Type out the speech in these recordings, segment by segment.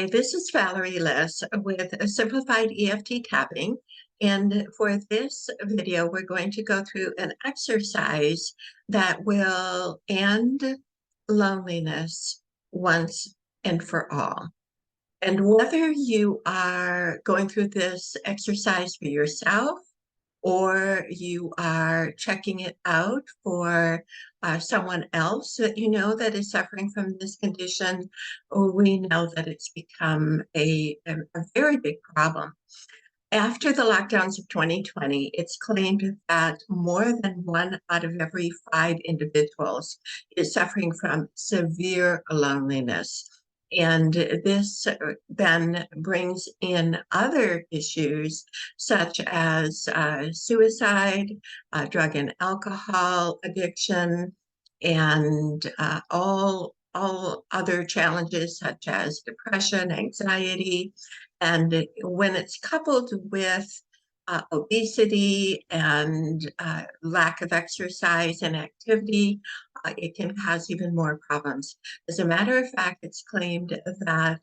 Hi, this is Valerie Liss with Simplified EFT Tapping. And for this video, we're going to go through an exercise that will end loneliness once and for all. And whether you are going through this exercise for yourself or you are checking it out for someone else that you know that is suffering from this condition, or we know that it's become a very big problem. After the lockdowns of 2020, it's claimed that more than 1 out of every 5 individuals is suffering from severe loneliness. And this then brings in other issues such as suicide, drug and alcohol addiction, and all other challenges such as depression, anxiety. And when it's coupled with obesity and lack of exercise and activity, it can cause even more problems. As a matter of fact, it's claimed that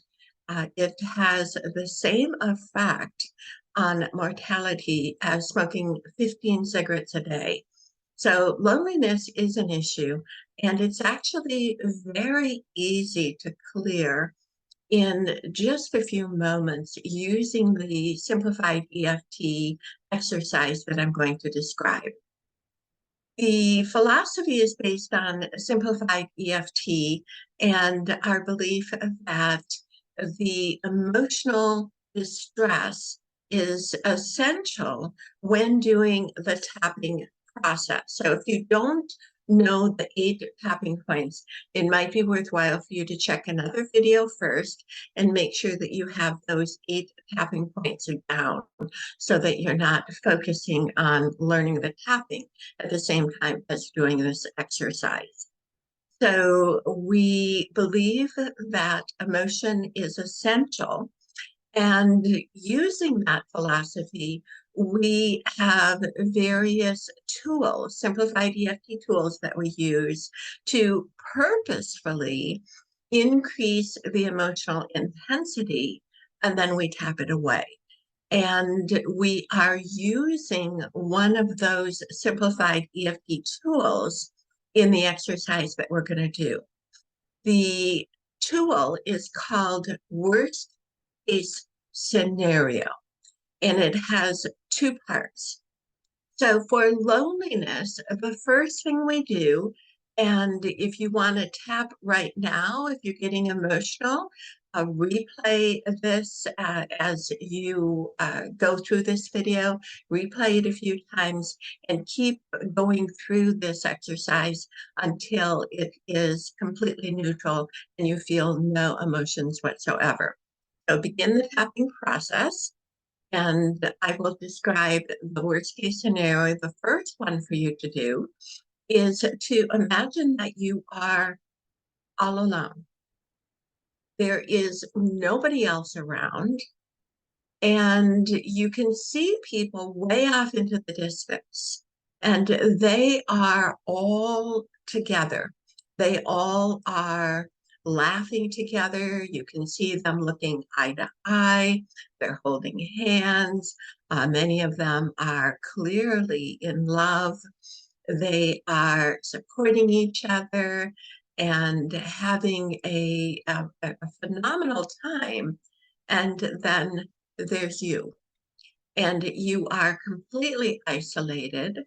it has the same effect on mortality as smoking 15 cigarettes a day. So loneliness is an issue, and it's actually very easy to clear in just a few moments using the simplified EFT exercise that I'm going to describe. The philosophy is based on simplified EFT and our belief that the emotional distress is essential when doing the tapping process. So if you don't know the 8 tapping points, it might be worthwhile for you to check another video first and make sure that you have those 8 tapping points down so that you're not focusing on learning the tapping at the same time as doing this exercise. So we believe that emotion is essential, and using that philosophy, we have various tools, simplified EFT tools that we use to purposefully increase the emotional intensity, and then we tap it away. And we are using one of those simplified EFT tools in the exercise that we're going to do. The tool is called worst case scenario, and it has 2 parts. So for loneliness, the first thing we do, and if you want to tap right now, if you're getting emotional, replay this as you go through this video, replay it a few times, and keep going through this exercise until it is completely neutral and you feel no emotions whatsoever. So begin the tapping process, and I will describe the worst case scenario. The first one for you to do is to imagine that you are all alone. There is nobody else around, and you can see people way off into the distance, and they are all together. They all are laughing together. You can see them looking eye to eye. They're holding hands. Many of them are clearly in love. They are supporting each other and having a phenomenal time. And then there's you, and you are completely isolated,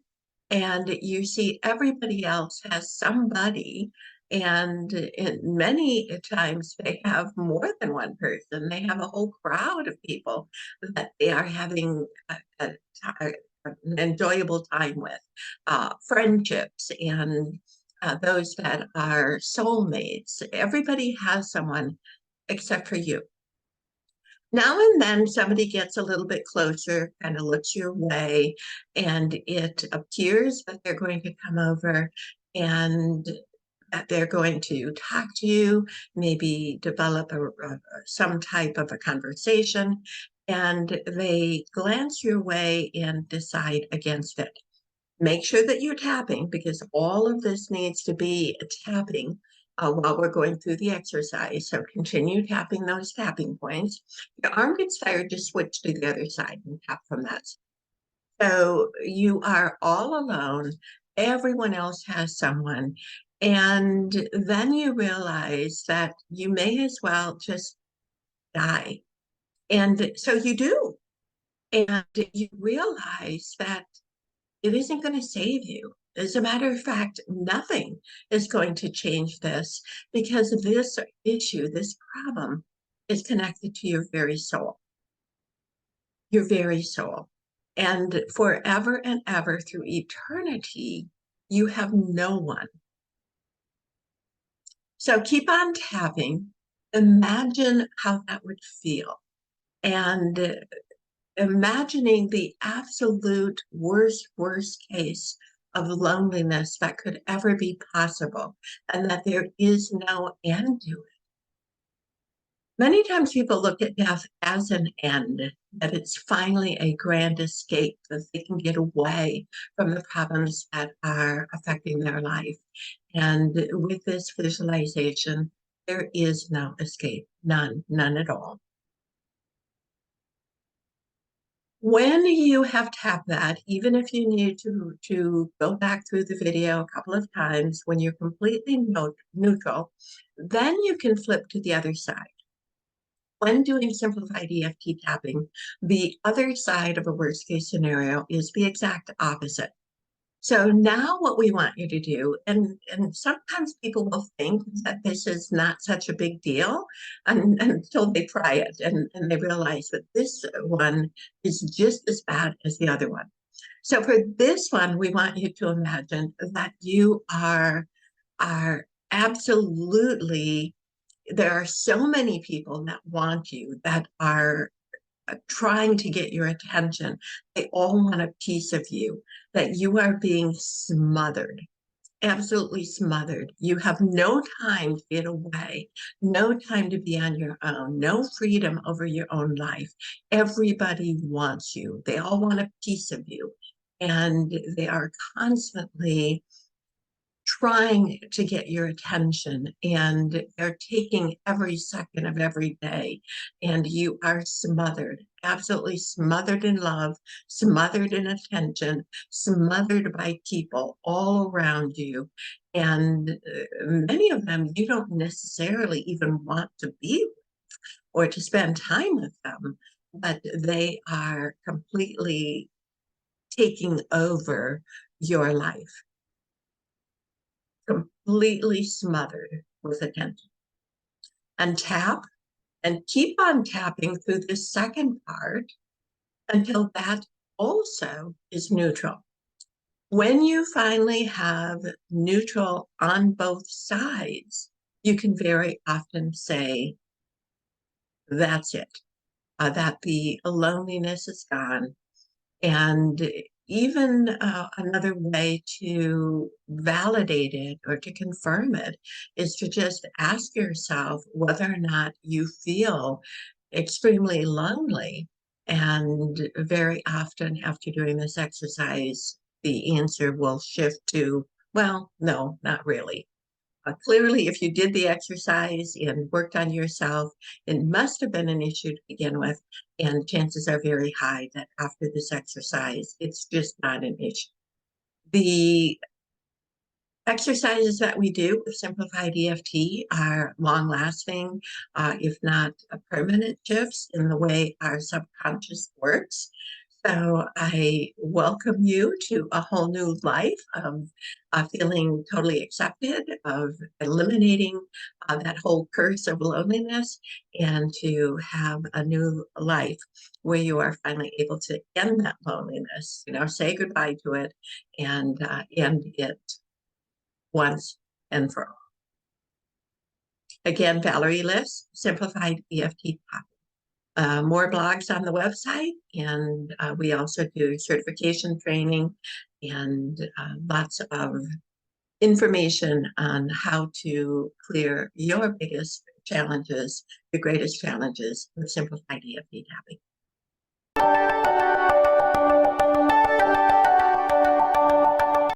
and you see everybody else has somebody, and many times they have more than one person. They have a whole crowd of people that they are having an enjoyable time with, friendships, and those that are soulmates. Everybody has someone except for you. Now and then somebody gets a little bit closer, kind of looks your way, and it appears that they're going to come over and that they're going to talk to you, maybe develop some type of a conversation, and they glance your way and decide against it. Make sure that you're tapping, because all of this needs to be tapping while we're going through the exercise. So continue tapping those tapping points. Your arm gets tired, just switch to the other side and tap from that side. So you are all alone. Everyone else has someone. And then you realize that you may as well just die. And so you do. And you realize that it isn't going to save you. As a matter of fact, nothing is going to change this because this issue, this problem, is connected to your very soul. Your very soul. And forever and ever through eternity, you have no one. So keep on tapping. Imagine how that would feel. And imagining the absolute worst case of loneliness that could ever be possible, and that there is no end to it. Many times people look at death as an end, that it's finally a grand escape, that they can get away from the problems that are affecting their life. And with this visualization, there is no escape, none at all. When you have tapped that, even if you need to go back through the video a couple of times, when you're completely neutral, then you can flip to the other side. When doing simplified EFT tapping, the other side of a worst case scenario is the exact opposite. So now what we want you to do, and sometimes people will think that this is not such a big deal until they try it and they realize that this one is just as bad as the other one. So for this one, we want you to imagine that you are absolutely, there are so many people that want you, that are trying to get your attention. They all want a piece of you, that you are being smothered, absolutely smothered. You have no time to get away, no time to be on your own, no freedom over your own life. Everybody wants you. They all want a piece of you. And they are constantly trying to get your attention, and they're taking every second of every day, and you are smothered, absolutely smothered in love, smothered in attention, smothered by people all around you. And many of them you don't necessarily even want to be with or to spend time with them, but they are completely taking over your life, completely smothered with attention. And tap and keep on tapping through the second part until that also is neutral. When you finally have neutral on both sides, you can very often say, that's it, that the loneliness is gone. And even another way to validate it or to confirm it is to just ask yourself whether or not you feel extremely lonely. And very often after doing this exercise, the answer will shift to, well, no, not really. Clearly, if you did the exercise and worked on yourself, it must have been an issue to begin with. And chances are very high that after this exercise, it's just not an issue. The exercises that we do with Simplified EFT are long-lasting, if not permanent shifts in the way our subconscious works. So I welcome you to a whole new life of feeling totally accepted, of eliminating that whole curse of loneliness, and to have a new life where you are finally able to end that loneliness, say goodbye to it and end it once and for all. Again, Valerie Liss, Simplified EFT Tapping. More blogs on the website, and we also do certification training and lots of information on how to clear your biggest challenges, your greatest challenges with Simplified EFT Tapping.